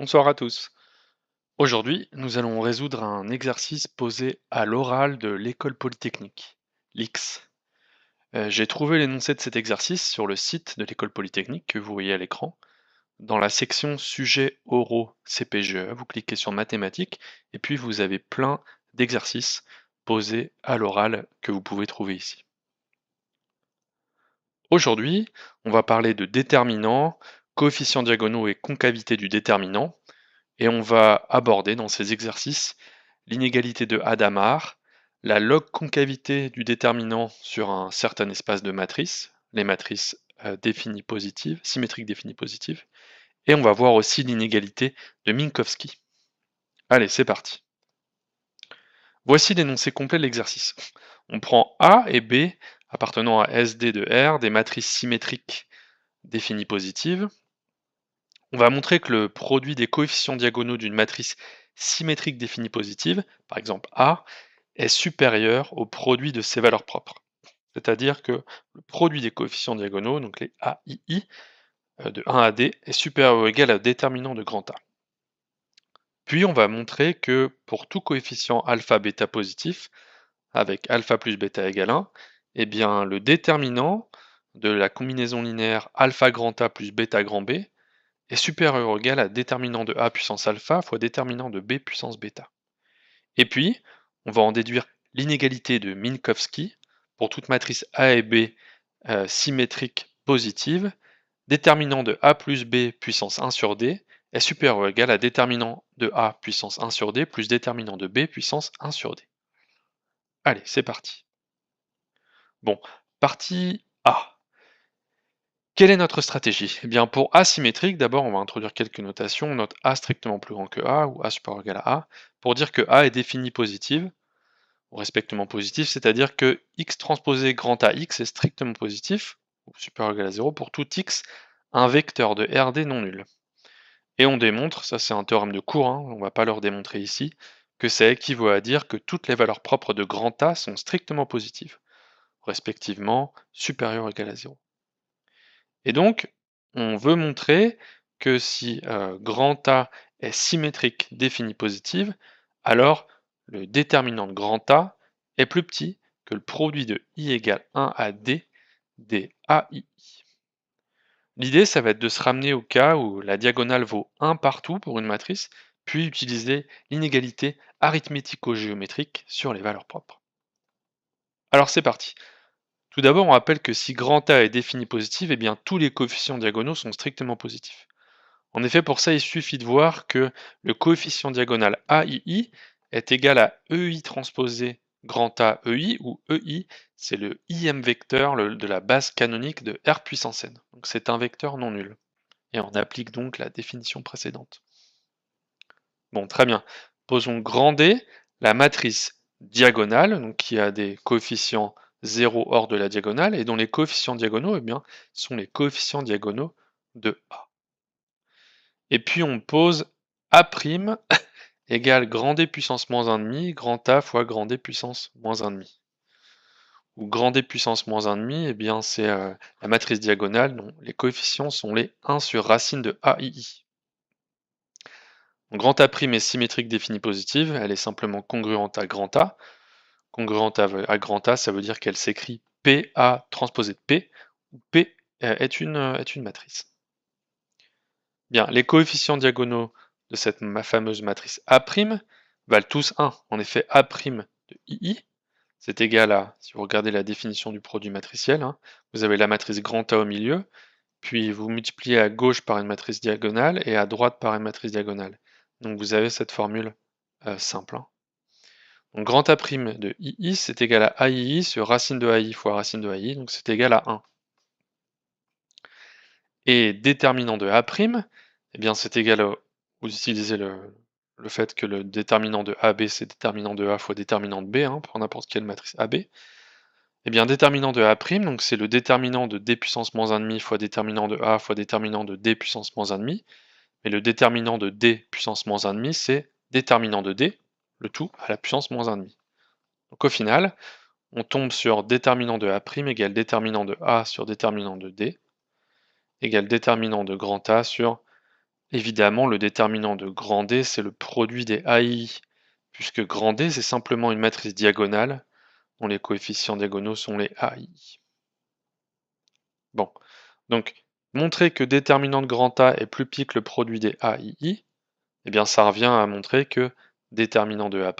Bonsoir à tous. Aujourd'hui, nous allons résoudre un exercice posé à l'oral de l'école polytechnique, l'X. J'ai trouvé l'énoncé de cet exercice sur le site de l'école polytechnique que vous voyez à l'écran. Dans la section sujets oraux CPGE, vous cliquez sur mathématiques et puis vous avez plein d'exercices posés à l'oral que vous pouvez trouver ici. Aujourd'hui, on va parler de déterminants, coefficients diagonaux et concavité du déterminant. Et on va aborder dans ces exercices l'inégalité de Hadamard, la log-concavité du déterminant sur un certain espace de matrices, les matrices définies positives, symétriques définies positives, et on va voir aussi l'inégalité de Minkowski. Allez, c'est parti. Voici l'énoncé complet de l'exercice. On prend A et B appartenant à SD de R, des matrices symétriques définies positives. On va montrer que le produit des coefficients diagonaux d'une matrice symétrique définie positive, par exemple A, est supérieur au produit de ses valeurs propres. C'est-à-dire que le produit des coefficients diagonaux, donc les AII, de 1 à D, est supérieur ou égal à déterminant de grand A. Puis on va montrer que pour tout coefficient alpha bêta positif, avec alpha plus bêta égale 1, eh bien le déterminant de la combinaison linéaire alpha grand A plus bêta grand B est supérieur ou égal à déterminant de A puissance alpha fois déterminant de B puissance bêta. Et puis, on va en déduire l'inégalité de Minkowski pour toute matrice A et B symétrique positive, déterminant de A plus B puissance 1 sur D est supérieur ou égal à déterminant de A puissance 1 sur D plus déterminant de B puissance 1 sur D. Allez, c'est parti. Bon, partie A. Quelle est notre stratégie? Eh bien, pour A symétrique, d'abord, on va introduire quelques notations. On note A strictement plus grand que A, ou A supérieur ou égal à A, pour dire que A est définie positive, ou respectivement positif, c'est-à-dire que x transposé grand AX est strictement positif, ou supérieur ou égal à 0, pour tout x, un vecteur de RD non nul. Et on démontre, ça c'est un théorème de cours, on ne va pas le redémontrer ici, que ça équivaut à dire que toutes les valeurs propres de grand A sont strictement positives, respectivement supérieures ou égales à 0. Et donc, on veut montrer que si grand A est symétrique défini positive, alors le déterminant de grand A est plus petit que le produit de I égale 1 à D des AII. L'idée, ça va être de se ramener au cas où la diagonale vaut 1 partout pour une matrice, puis utiliser l'inégalité arithmético-géométrique sur les valeurs propres. Alors c'est parti. Tout d'abord, on rappelle que si grand A est défini positif, eh bien tous les coefficients diagonaux sont strictement positifs. En effet, pour ça, il suffit de voir que le coefficient diagonal AII est égal à EI transposé grand A EI, où EI, c'est le IM vecteur de la base canonique de R puissance n. Donc c'est un vecteur non nul. Et on applique donc la définition précédente. Bon, très bien. Posons grand D, la matrice diagonale, donc qui a des coefficients 0 hors de la diagonale, et dont les coefficients diagonaux eh bien, sont les coefficients diagonaux de A. Et puis on pose A' égale grand D puissance moins 1,5, grand A fois grand D puissance moins 1,5. Ou grand D puissance moins 1,5, eh bien c'est la matrice diagonale dont les coefficients sont les 1 sur racine de AII. Donc grand A' est symétrique définie positive, elle est simplement congruente à grand A. Congruente à grand A, ça veut dire qu'elle s'écrit PA transposé de P, où P est une matrice. Bien, les coefficients diagonaux de cette fameuse matrice A' valent tous 1. En effet, A' de II, c'est égal à, si vous regardez la définition du produit matriciel, vous avez la matrice grand A au milieu, puis vous multipliez à gauche par une matrice diagonale et à droite par une matrice diagonale. Donc vous avez cette formule simple. Donc grand A' de II, c'est égal à AII sur racine de AI fois racine de AI, donc c'est égal à 1. Et déterminant de A', eh bien c'est égal à, vous utilisez le fait que le déterminant de AB c'est déterminant de A fois déterminant de B, pour n'importe quelle matrice AB. Eh bien déterminant de A', donc c'est le déterminant de D puissance moins 1,5 fois déterminant de A fois déterminant de D puissance moins 1,5. Mais le déterminant de D puissance moins 1,5, c'est déterminant de D, le tout à la puissance moins 1,5. Donc au final, on tombe sur déterminant de A' égale déterminant de A sur déterminant de D, égale déterminant de grand A sur Évidemment, le déterminant de grand D, c'est le produit des AII, puisque grand D, c'est simplement une matrice diagonale dont les coefficients diagonaux sont les AII. Bon, donc montrer que déterminant de grand A est plus petit que le produit des AII, eh bien ça revient à montrer que déterminant de A'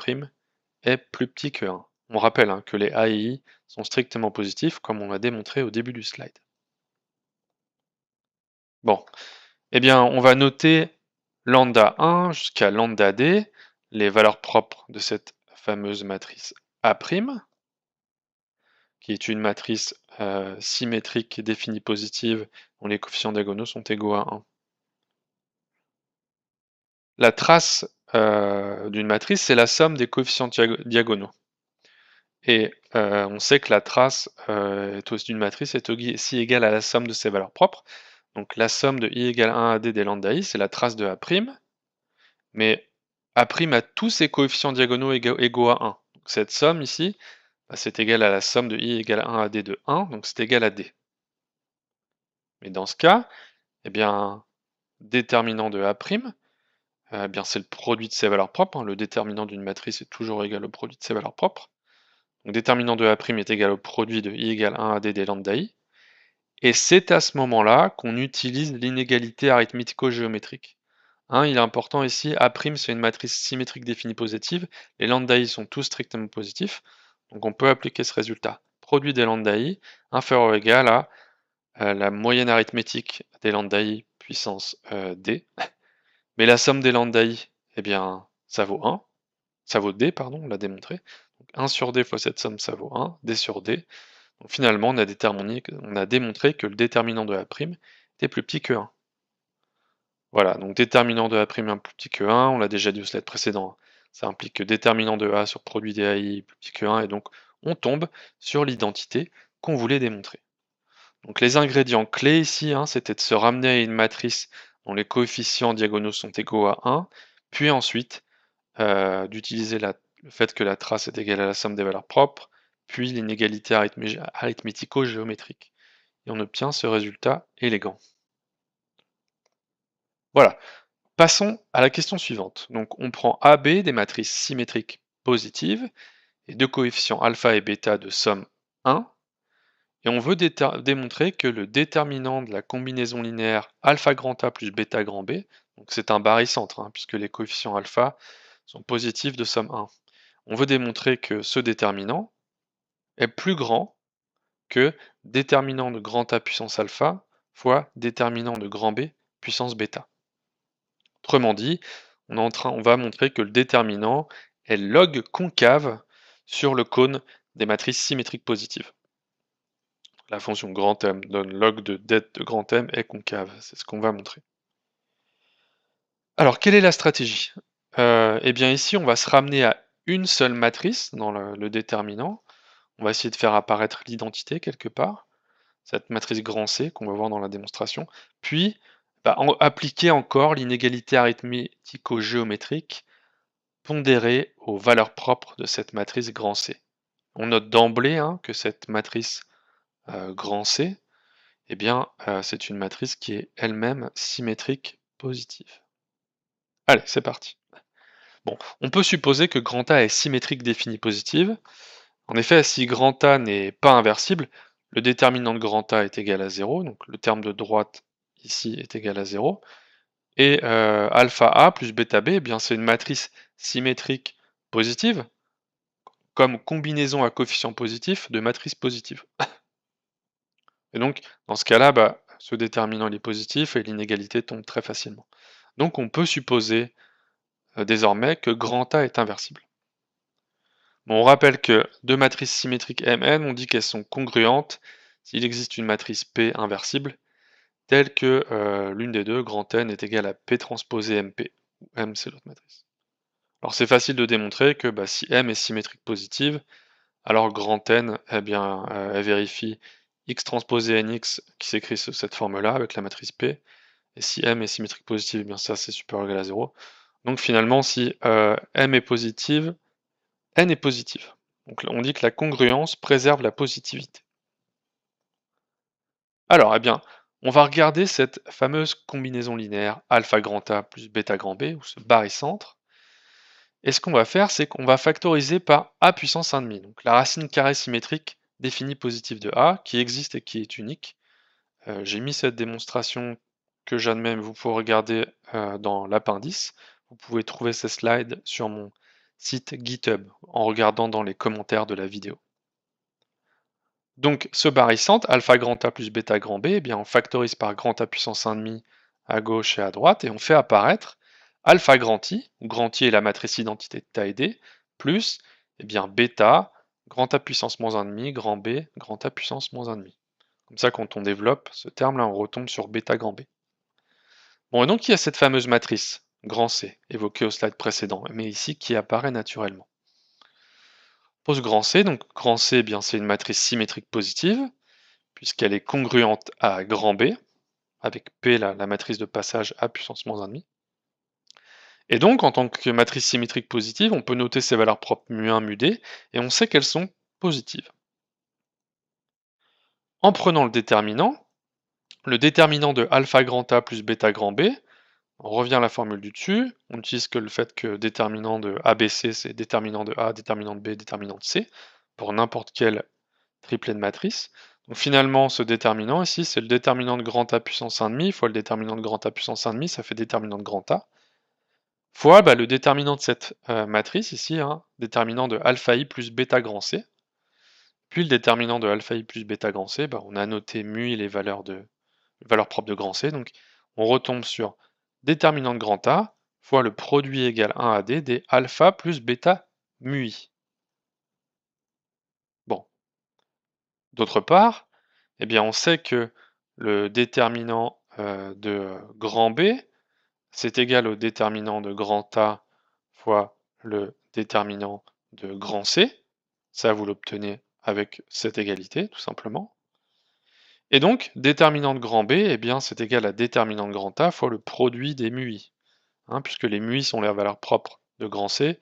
est plus petit que 1. On rappelle que les AII sont strictement positifs, comme on l'a démontré au début du slide. Bon, eh bien on va noter lambda 1 jusqu'à lambda d, les valeurs propres de cette fameuse matrice A', qui est une matrice symétrique définie positive dont les coefficients diagonaux sont égaux à 1. La trace d'une matrice, c'est la somme des coefficients diagonaux. Et on sait que la trace d'une matrice est aussi égale à la somme de ses valeurs propres. Donc la somme de i égale 1 à d des lambda i, c'est la trace de A', mais A' a tous ses coefficients diagonaux égaux à 1. Donc cette somme ici, bah, c'est égal à la somme de i égale 1 à d de 1, donc c'est égal à d. Mais dans ce cas, eh bien, déterminant de A', eh bien, c'est le produit de ses valeurs propres. Le déterminant d'une matrice est toujours égal au produit de ses valeurs propres. Donc déterminant de A' est égal au produit de i égale 1 à d des lambda i. Et c'est à ce moment-là qu'on utilise l'inégalité arithmético-géométrique. Il est important ici, A' c'est une matrice symétrique définie positive, les lambda i sont tous strictement positifs, donc on peut appliquer ce résultat. Produit des lambda i inférieur ou égal à la moyenne arithmétique des lambda i puissance d, mais la somme des lambda i, eh bien, ça vaut 1, ça vaut d, pardon, on l'a démontré. Donc 1 sur d fois cette somme, ça vaut 1, d sur d. Donc finalement, on a démontré que le déterminant de A' était plus petit que 1. Voilà, donc déterminant de A' plus petit que 1, on l'a déjà dit au slide précédent, ça implique que déterminant de A sur produit des AI est plus petit que 1, et donc on tombe sur l'identité qu'on voulait démontrer. Donc les ingrédients clés ici, c'était de se ramener à une matrice dont les coefficients diagonaux sont égaux à 1, puis ensuite d'utiliser le fait que la trace est égale à la somme des valeurs propres, puis l'inégalité arithmético-géométrique. Et on obtient ce résultat élégant. Voilà. Passons à la question suivante. Donc on prend AB, des matrices symétriques positives, et deux coefficients alpha et bêta de somme 1, et on veut démontrer que le déterminant de la combinaison linéaire alpha grand A plus bêta grand B, donc c'est un barycentre, puisque les coefficients alpha sont positifs de somme 1. On veut démontrer que ce déterminant est plus grand que déterminant de grand A puissance alpha fois déterminant de grand B puissance bêta. Autrement dit, on va montrer que le déterminant est log concave sur le cône des matrices symétriques positives. La fonction grand M donne log de det de grand M est concave, c'est ce qu'on va montrer. Alors, quelle est la stratégie? Eh bien ici, on va se ramener à une seule matrice dans le déterminant. On va essayer de faire apparaître l'identité quelque part, cette matrice grand C qu'on va voir dans la démonstration, puis appliquer encore l'inégalité arithmético-géométrique pondérée aux valeurs propres de cette matrice grand C. On note d'emblée que cette matrice grand C, eh bien, c'est une matrice qui est elle-même symétrique positive. Allez, c'est parti. Bon, on peut supposer que grand A est symétrique définie positive. En effet, si grand A n'est pas inversible, le déterminant de grand A est égal à 0, donc le terme de droite ici est égal à 0. Et alpha A plus bêta B, eh bien c'est une matrice symétrique positive, comme combinaison à coefficient positif de matrices positives. Et donc, dans ce cas-là, ce déterminant il est positif et l'inégalité tombe très facilement. Donc on peut supposer désormais que grand A est inversible. Bon, on rappelle que deux matrices symétriques Mn, on dit qu'elles sont congruentes s'il existe une matrice P inversible, telle que l'une des deux, grand N, est égale à P transposé MP, où M c'est l'autre matrice. Alors c'est facile de démontrer que si M est symétrique positive, alors grand N, eh bien, elle vérifie X transposé Nx qui s'écrit sous cette forme-là avec la matrice P, et si M est symétrique positive, eh bien ça c'est supérieur ou égal à 0. Donc finalement, si M est positive, N est positive. Donc on dit que la congruence préserve la positivité. Alors, eh bien, On va regarder cette fameuse combinaison linéaire alpha grand A plus bêta grand B, ou ce barycentre. Et ce qu'on va faire, c'est qu'on va factoriser par A puissance 1,5. Donc la racine carrée symétrique définie positive de A, qui existe et qui est unique. J'ai mis cette démonstration que j'admets, vous pouvez regarder dans l'appendice. Vous pouvez trouver ces slides sur mon site GitHub en regardant dans les commentaires de la vidéo. Donc ce barycentre, alpha grand A plus bêta grand B, eh bien, on factorise par grand A puissance 1,5 à gauche et à droite, et on fait apparaître alpha grand I, où grand I est la matrice identité de taille D, plus eh bien, bêta, grand A puissance moins 1,5, grand B, grand A puissance moins 1,5. Comme ça, quand on développe ce terme-là, on retombe sur bêta grand B. Bon, et donc il y a cette fameuse matrice, grand C, évoquée au slide précédent, mais ici qui apparaît naturellement. Pour ce grand C, donc grand C, eh bien, c'est une matrice symétrique positive, puisqu'elle est congruente à grand B, avec P, la matrice de passage A puissance moins 1,5. Et donc, en tant que matrice symétrique positive, on peut noter ses valeurs propres mu1, mu2, et on sait qu'elles sont positives. En prenant le déterminant de alpha grand A plus bêta grand B, on revient à la formule du dessus, on utilise que le fait que déterminant de ABC, c'est déterminant de A, déterminant de B, déterminant de C, pour n'importe quel triplet de matrice. Donc finalement, ce déterminant ici, c'est le déterminant de grand A puissance 1,5 fois le déterminant de grand A puissance 1,5, ça fait déterminant de grand A, fois le déterminant de cette matrice ici, déterminant de alpha I plus bêta grand C. Puis le déterminant de alpha I plus bêta grand C, on a noté mu I les valeurs propres de grand C, donc on retombe sur déterminant de grand A fois le produit égal 1 à D des alpha plus bêta mu I. Bon. D'autre part, eh bien, on sait que le déterminant de grand B, c'est égal au déterminant de grand A fois le déterminant de grand C. Ça, vous l'obtenez avec cette égalité, tout simplement. Et donc, déterminant de grand B, eh bien, c'est égal à déterminant de grand A fois le produit des mu I, puisque les mu I sont les valeurs propres de grand C, et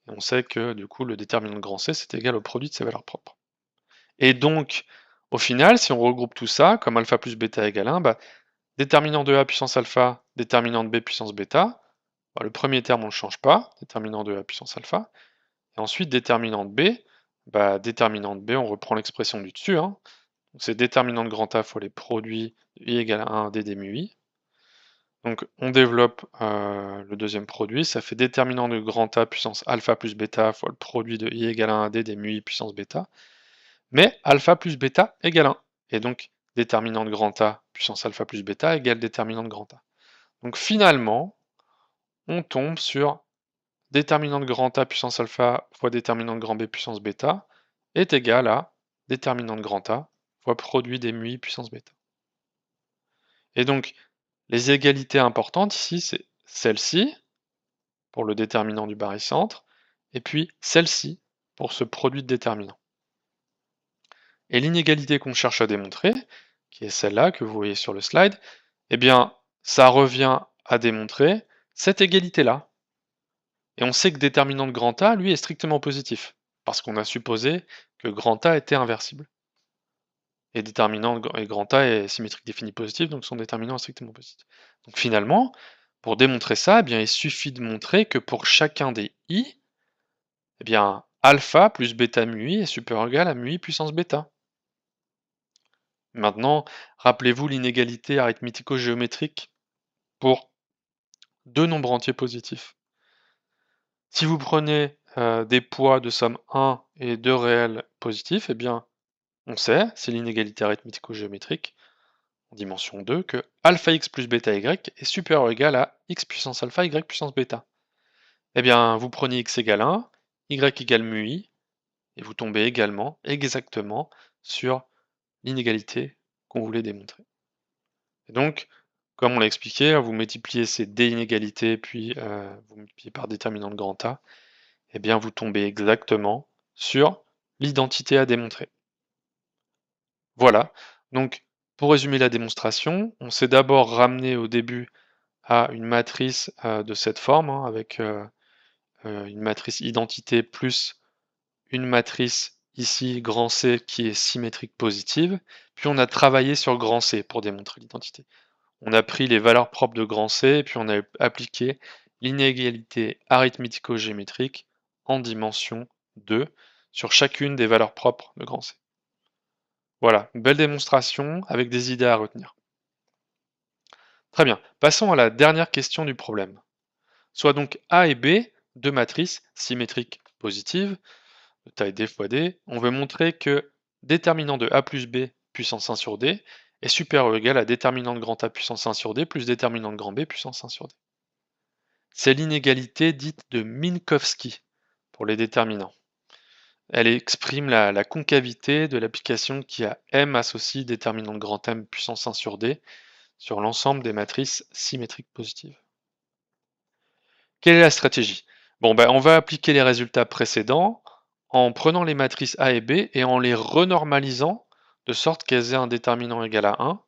on sait que, du coup, le déterminant de grand C, c'est égal au produit de ses valeurs propres. Et donc, au final, si on regroupe tout ça, comme alpha plus bêta égale 1, déterminant de A puissance alpha, déterminant de B puissance bêta, le premier terme on ne le change pas, déterminant de A puissance alpha, et ensuite déterminant de B, déterminant de B, on reprend l'expression du dessus, c'est déterminant de grand A fois les produits de I égale 1 D des mu I. Donc on développe le deuxième produit, ça fait déterminant de grand A puissance alpha plus bêta fois le produit de I égale 1 D des mu I puissance bêta, mais alpha plus bêta égale 1. Et donc, déterminant de grand A puissance alpha plus bêta égale déterminant de grand A. Donc finalement, on tombe sur déterminant de grand A puissance alpha fois déterminant de grand B puissance bêta est égal à déterminant de grand A fois produit des mu I puissance bêta. Et donc, les égalités importantes ici, c'est celle-ci, pour le déterminant du barycentre, et puis celle-ci, pour ce produit de déterminant. Et l'inégalité qu'on cherche à démontrer, qui est celle-là que vous voyez sur le slide, eh bien, ça revient à démontrer cette égalité-là. Et on sait que déterminant de grand A, lui, est strictement positif, parce qu'on a supposé que grand A était inversible. Et déterminant et grand A est symétrique défini positif, donc son déterminant est strictement positif. Donc finalement, pour démontrer ça, eh bien, il suffit de montrer que pour chacun des I, eh bien, alpha plus bêta mu I est supérieur ou égal à mu I puissance bêta. Maintenant, rappelez-vous l'inégalité arithmético-géométrique pour deux nombres entiers positifs. Si vous prenez des poids de somme 1 et 2 réels positifs, eh bien, on sait, c'est l'inégalité arithmético-géométrique en dimension 2, que alpha x plus bêta y est supérieur ou égal à x puissance alpha y puissance bêta. Eh bien, vous prenez x égale 1, y égale mu i, et vous tombez également exactement sur l'inégalité qu'on voulait démontrer. Et donc, comme on l'a expliqué, vous multipliez ces d inégalités, puis vous multipliez par déterminant de grand A, eh bien vous tombez exactement sur l'identité à démontrer. Voilà, donc pour résumer la démonstration, on s'est d'abord ramené au début à une matrice de cette forme, avec une matrice identité plus une matrice ici grand C qui est symétrique positive, puis on a travaillé sur grand C pour démontrer l'identité. On a pris les valeurs propres de grand C, et puis on a appliqué l'inégalité arithmético-géométrique en dimension 2 sur chacune des valeurs propres de grand C. Voilà, une belle démonstration avec des idées à retenir. Très bien, passons à la dernière question du problème. Soit donc A et B, deux matrices symétriques positives, de taille D fois D. On veut montrer que déterminant de A plus B puissance 1 sur D est supérieur ou égal à déterminant de grand A puissance 1 sur D plus déterminant de grand B puissance 1 sur D. C'est l'inégalité dite de Minkowski pour les déterminants. Elle exprime la concavité de l'application qui a M associe déterminant de grand M puissance 1 sur D sur l'ensemble des matrices symétriques positives. Quelle est la stratégie? Bon, on va appliquer les résultats précédents en prenant les matrices A et B et en les renormalisant de sorte qu'elles aient un déterminant égal à 1.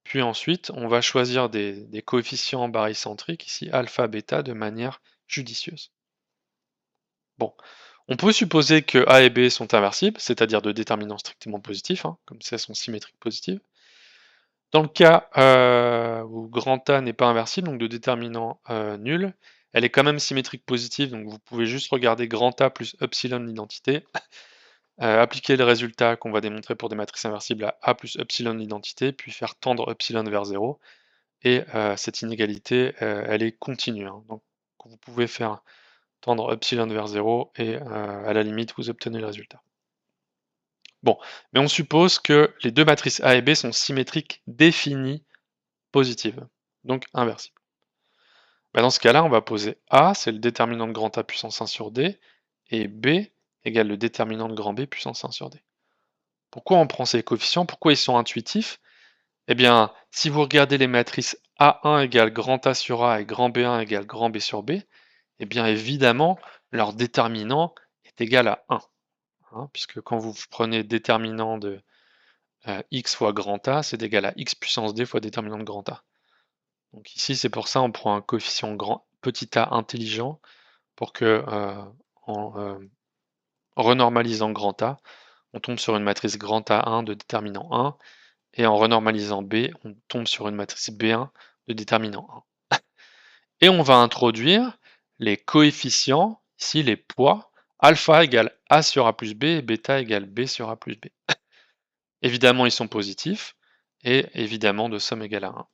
Puis ensuite, on va choisir des coefficients barycentriques, ici alpha, bêta, de manière judicieuse. Bon, on peut supposer que A et B sont inversibles, c'est-à-dire de déterminants strictement positifs, comme si elles sont symétriques positives. Dans le cas où grand A n'est pas inversible, donc de déterminant nul, elle est quand même symétrique positive, donc vous pouvez juste regarder grand A plus epsilon l'identité, appliquer le résultat qu'on va démontrer pour des matrices inversibles à A plus epsilon l'identité, puis faire tendre epsilon vers 0, et cette inégalité, elle est continue, donc vous pouvez faire tendre epsilon vers 0, et à la limite, vous obtenez le résultat. Bon, mais on suppose que les deux matrices A et B sont symétriques définies positives, donc inversibles. Dans ce cas-là, on va poser A, c'est le déterminant de grand A puissance 1 sur D, et B égale le déterminant de grand B puissance 1 sur D. Pourquoi on prend ces coefficients? Pourquoi ils sont intuitifs? Eh bien, si vous regardez les matrices A1 égale grand A sur A et grand B1 égale grand B sur B, eh bien évidemment, leur déterminant est égal à 1. Puisque quand vous prenez déterminant de x fois grand A, c'est égal à x puissance D fois déterminant de grand A. Donc ici, c'est pour ça on prend un coefficient petit a intelligent pour que, en renormalisant grand A, on tombe sur une matrice grand A1 de déterminant 1, et en renormalisant B, on tombe sur une matrice B1 de déterminant 1. Et on va introduire les coefficients, ici les poids, alpha égale A sur A plus B et bêta égale B sur A plus B. Évidemment, ils sont positifs, et évidemment, de somme égale à 1.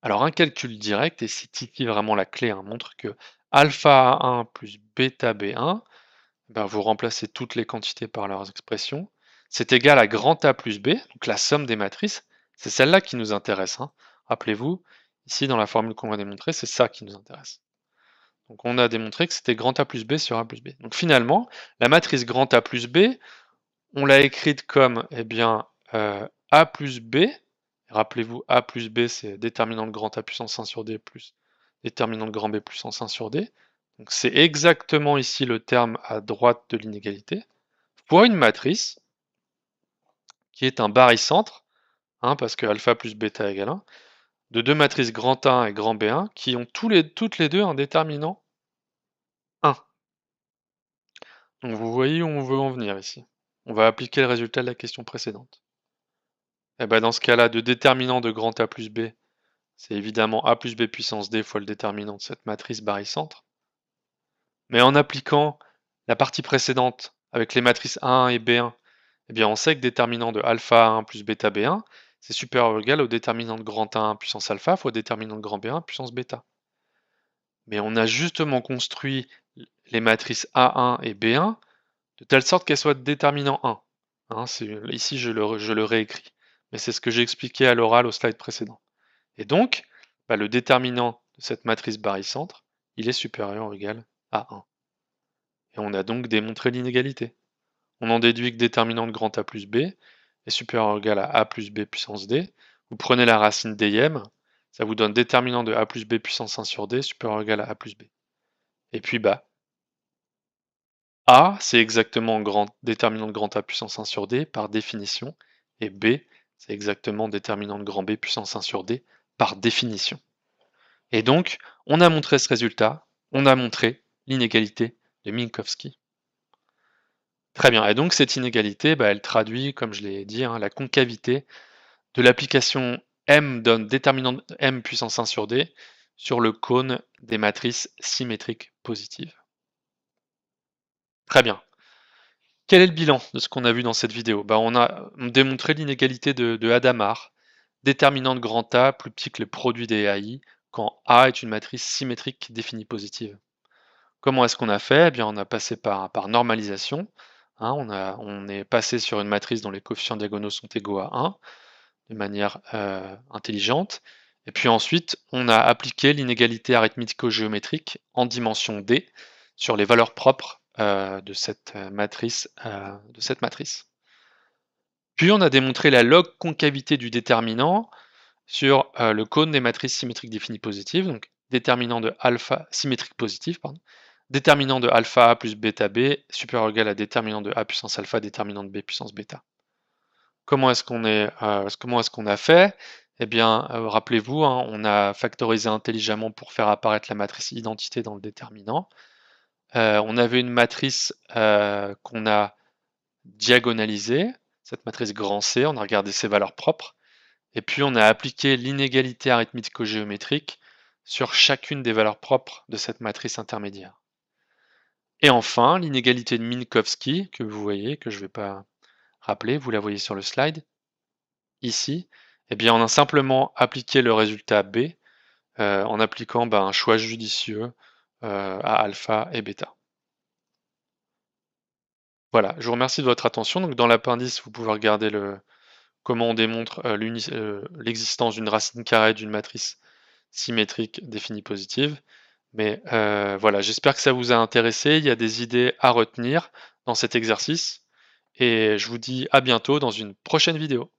Alors, un calcul direct, et c'est ici vraiment la clé, montre que alpha A1 plus bêta B1, vous remplacez toutes les quantités par leurs expressions, c'est égal à grand A plus B, donc la somme des matrices, c'est celle-là qui nous intéresse. Rappelez-vous, ici dans la formule qu'on va démontrer, c'est ça qui nous intéresse. Donc on a démontré que c'était grand A plus B sur A plus B. Donc finalement, la matrice grand A plus B, on l'a écrite comme A plus B. Rappelez-vous, A plus B, c'est déterminant de grand A puissance 1 sur D plus déterminant de grand B puissance 1 sur D. Donc c'est exactement ici le terme à droite de l'inégalité, fois une matrice qui est un barycentre, parce que alpha plus bêta égale 1, de deux matrices grand A1 et grand B1 qui ont toutes les deux un déterminant 1. Donc vous voyez où on veut en venir ici. On va appliquer le résultat de la question précédente. Et dans ce cas-là, de déterminant de grand A plus B, c'est évidemment A plus B puissance D fois le déterminant de cette matrice barycentre. Mais en appliquant la partie précédente avec les matrices A1 et B1, on sait que déterminant de alpha 1 plus bêta B1, c'est supérieur ou égal au déterminant de grand A1 puissance alpha fois déterminant de grand B1 puissance bêta. Mais on a justement construit les matrices A1 et B1 de telle sorte qu'elles soient déterminant 1. Ici, je le réécris. Mais c'est ce que j'ai expliqué à l'oral au slide précédent. Et donc, le déterminant de cette matrice barycentre, il est supérieur ou égal à 1. Et on a donc démontré l'inégalité. On en déduit que déterminant de grand A plus B est supérieur ou égal à A plus B puissance D. Vous prenez la racine dm, ça vous donne déterminant de A plus B puissance 1 sur D supérieur ou égal à A plus B. Et puis A, c'est exactement déterminant de grand A puissance 1 sur D par définition, et B, c'est exactement déterminant de grand B puissance 1 sur D par définition. Et donc, on a montré ce résultat, on a montré l'inégalité de Minkowski. Très bien. Et donc cette inégalité, bah, elle traduit, comme je l'ai dit, hein, la concavité de l'application M donne déterminant de M puissance 1 sur D sur le cône des matrices symétriques positives. Très bien. Quel est le bilan de ce qu'on a vu dans cette vidéo? Bah, on a démontré l'inégalité de Hadamard, déterminant de grand A plus petit que le produit des AI, quand A est une matrice symétrique définie positive. Comment est-ce qu'on a fait? Eh bien, on a passé par normalisation, hein, on est passé sur une matrice dont les coefficients diagonaux sont égaux à 1, de manière intelligente. Et puis ensuite, on a appliqué l'inégalité arithmético-géométrique en dimension D sur les valeurs propres de cette matrice. Puis on a démontré la log concavité du déterminant sur le cône des matrices symétriques définies positives, donc déterminant de alpha symétrique positif, pardon, déterminant de alpha A plus bêta B supérieur ou égal à déterminant de A puissance alpha, déterminant de B puissance bêta. Comment est-ce qu'on a fait? Eh bien, rappelez-vous, hein, on a factorisé intelligemment pour faire apparaître la matrice identité dans le déterminant. On avait une matrice qu'on a diagonalisée, cette matrice grand C, on a regardé ses valeurs propres, et puis on a appliqué l'inégalité arithmético-géométrique sur chacune des valeurs propres de cette matrice intermédiaire. Et enfin, l'inégalité de Minkowski, que vous voyez, que je ne vais pas rappeler, vous la voyez sur le slide, ici, eh bien, on a simplement appliqué le résultat B en appliquant un choix judicieux à alpha et bêta. Voilà, je vous remercie de votre attention. Donc, dans l'appendice, vous pouvez regarder comment on démontre l'existence d'une racine carrée d'une matrice symétrique définie positive. Mais voilà, j'espère que ça vous a intéressé. Il y a des idées à retenir dans cet exercice. Et je vous dis à bientôt dans une prochaine vidéo.